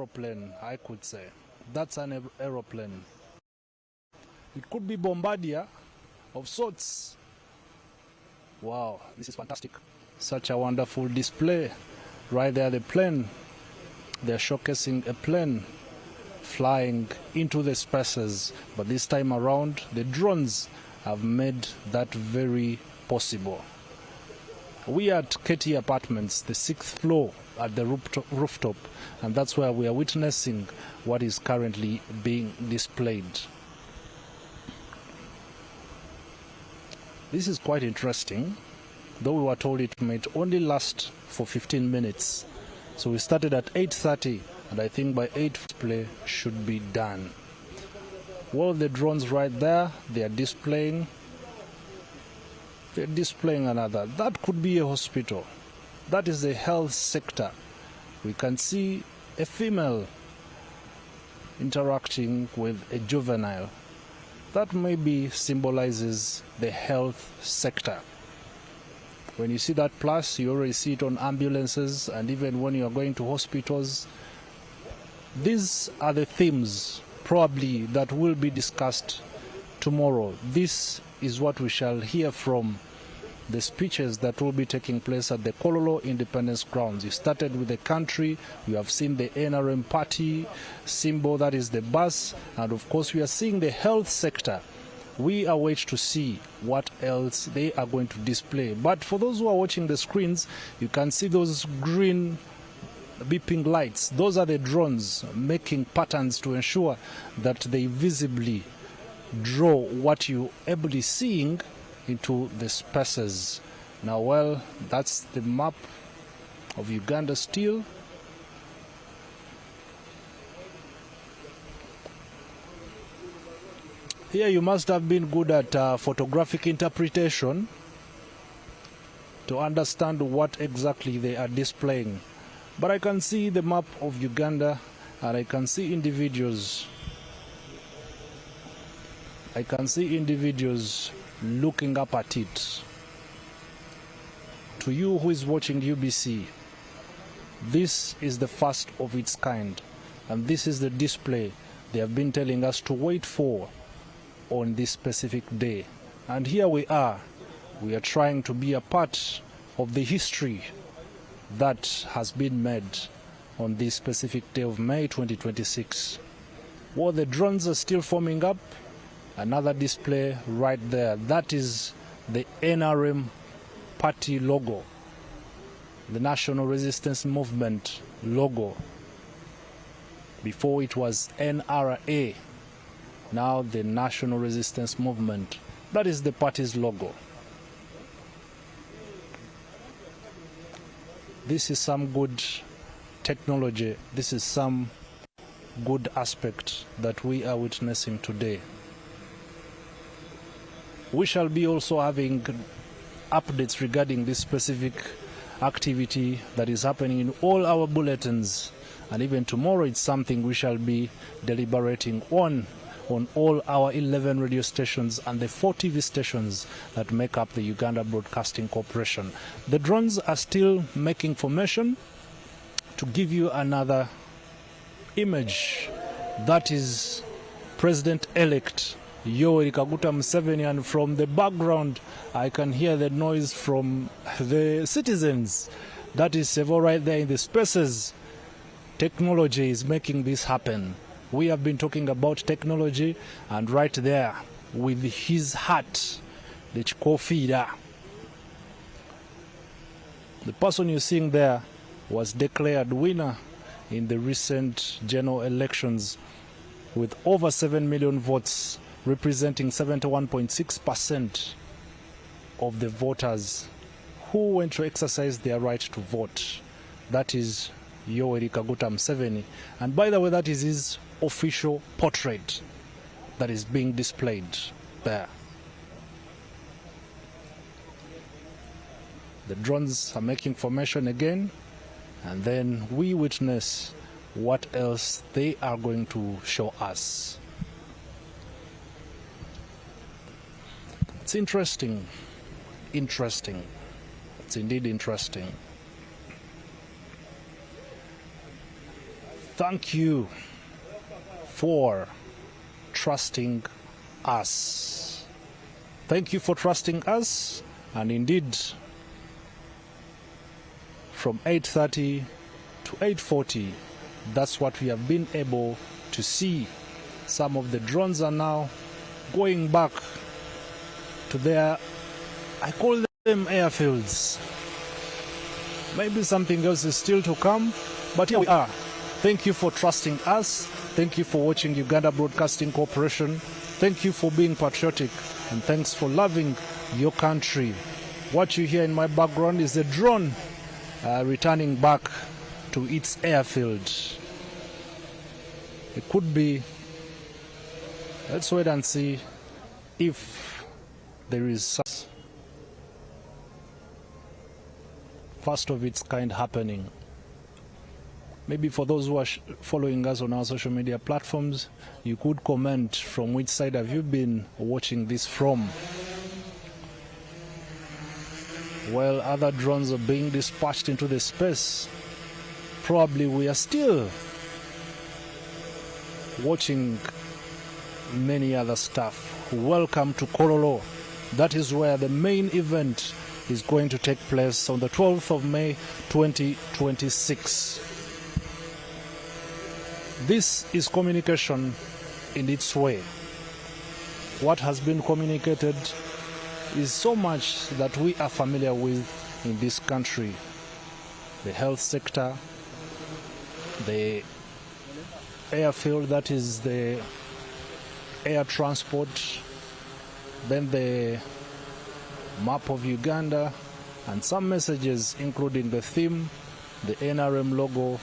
aeroplane, I could say. That's an aeroplane. It could be Bombardier of sorts. Wow, this is fantastic. Such a wonderful display. Right there, the plane. They're showcasing a plane flying into the spaces. But this time around, the drones have made that very possible. We are at Katie Apartments, the 6th floor at the rooftop, and that's where we are witnessing what is currently being displayed. This is quite interesting, though we were told it might only last for 15 minutes. So we started at 8:30, and I think by 8 play should be done. Well, the drones right there, they are displaying. They're displaying another. That could be a hospital. That is the health sector. We can see a female interacting with a juvenile. That maybe symbolizes the health sector. When you see that plus, you already see it on ambulances, and even when you are going to hospitals. These are the themes probably that will be discussed tomorrow. This is what we shall hear from the speeches that will be taking place at the Kololo Independence Grounds. You started with the country, you have seen the NRM party symbol, that is the bus, and of course we are seeing the health sector. We await to see what else they are going to display. But for those who are watching the screens, you can see those green beeping lights. Those are the drones making patterns to ensure that they visibly draw what you're ably seeing into the spaces. Now, well, that's the map of Uganda still. Here you must have been good at photographic interpretation to understand what exactly they are displaying. But I can see the map of Uganda, and I can see individuals. I can see individuals looking up at it. To you who is watching UBC, this is the first of its kind, and this is the display they have been telling us to wait for on this specific day. And here we are trying to be a part of the history that has been made on this specific day of May 2026. Well, the drones are still forming up. Another display right there. That is the NRM party logo, the National Resistance Movement logo. Before it was NRA. Now the National Resistance Movement. That is the party's logo. This is some good technology. This is some good aspect that we are witnessing today. We shall be also having updates regarding this specific activity that is happening in all our bulletins. And even tomorrow it's something we shall be deliberating on all our 11 radio stations and the 4 TV stations that make up the Uganda Broadcasting Corporation. The drones are still making formation to give you another image. That is President-elect Yoweri Kaguta Museveni, and from the background I can hear the noise from the citizens. That is Sevo right there in the spaces. Technology is making this happen. We have been talking about technology, and right there with his hat, the Chikofida, the person you're seeing there was declared winner in the recent general elections with over 7 million votes, representing 71.6% of the voters who went to exercise their right to vote. That is Yoweri Kaguta Museveni. And by the way, that is his official portrait that is being displayed there. The drones are making formation again, and then we witness what else they are going to show us. It's interesting. It's indeed interesting. thank you for trusting us. Thank you for trusting us. And indeed, from 8:30 to 8:40, that's what we have been able to see. Some of the drones are now going back to their, I call them airfields. Maybe something else is still to come, but here we are. Thank you for trusting us. Thank you for watching Uganda Broadcasting Corporation. Thank you for being patriotic, and thanks for loving your country. What you hear in my background is a drone returning back to its airfield. It could be, let's wait and see if there is first of its kind happening. Maybe for those who are following us on our social media platforms, you could comment from which side have you been watching this from. While other drones are being dispatched into the space, probably we are still watching many other stuff. Welcome to Kololo. That is where the main event is going to take place on the 12th of May 2026. This is communication in its way. What has been communicated is so much that we are familiar with in this country. The health sector, the airfield, that is the air transport, then the map of Uganda, and some messages including the theme, the NRM logo,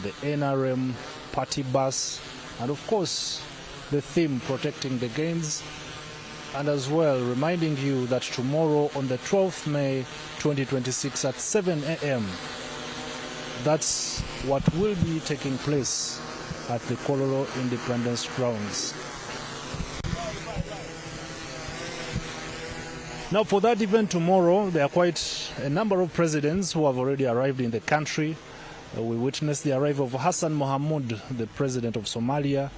the NRM party bus, and of course the theme protecting the gains, and as well reminding you that tomorrow on the 12th May 2026 at 7 a.m. that's what will be taking place at the Kololo Independence Grounds. Now for that event tomorrow, there are quite a number of presidents who have already arrived in the country. We witnessed the arrival of Hassan Mohamud, the president of Somalia.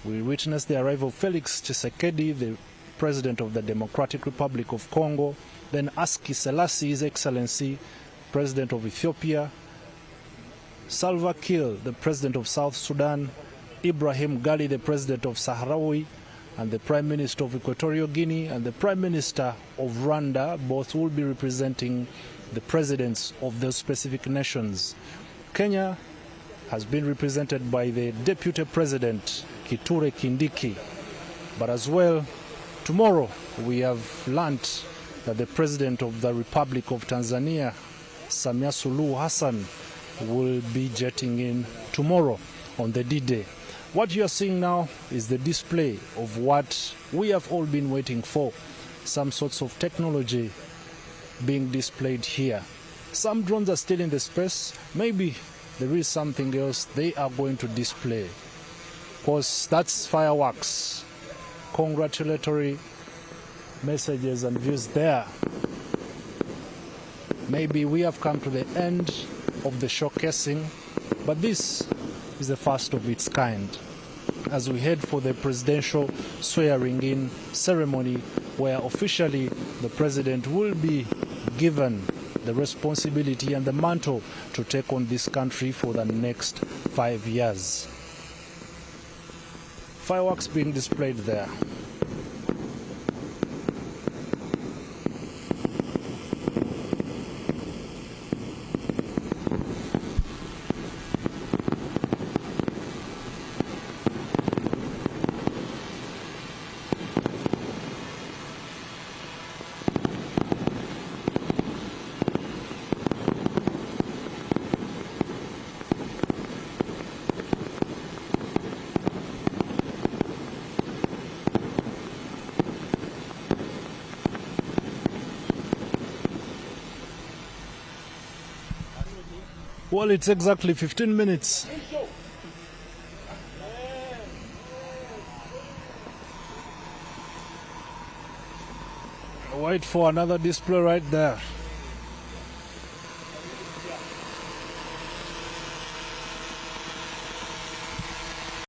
We witnessed the arrival of Felix Tshisekedi, the president of the Democratic Republic of Congo. Then Aski Selassie, His Excellency, president of Ethiopia. Salva Kiir, the president of South Sudan. Ibrahim Gali, the president of Sahrawi, and the Prime Minister of Equatorial Guinea and the Prime Minister of Rwanda. Both will be representing the presidents of those specific nations. Kenya has been represented by the Deputy President Kithure Kindiki. But as well, tomorrow we have learned that the President of the Republic of Tanzania, Samia Suluhu Hassan, will be jetting in tomorrow on the D-Day. What you are seeing now is the display of what we have all been waiting for, some sorts of technology being displayed here. Some drones are still in the space. Maybe there is something else they are going to display. Of course, that's fireworks. Congratulatory messages and views there. Maybe we have come to the end of the showcasing, but this is the first of its kind as we head for the presidential swearing-in ceremony, where officially the president will be given the responsibility and the mantle to take on this country for the next 5 years. Fireworks being displayed there. Well, it's exactly 15 minutes. Wait for another display right there.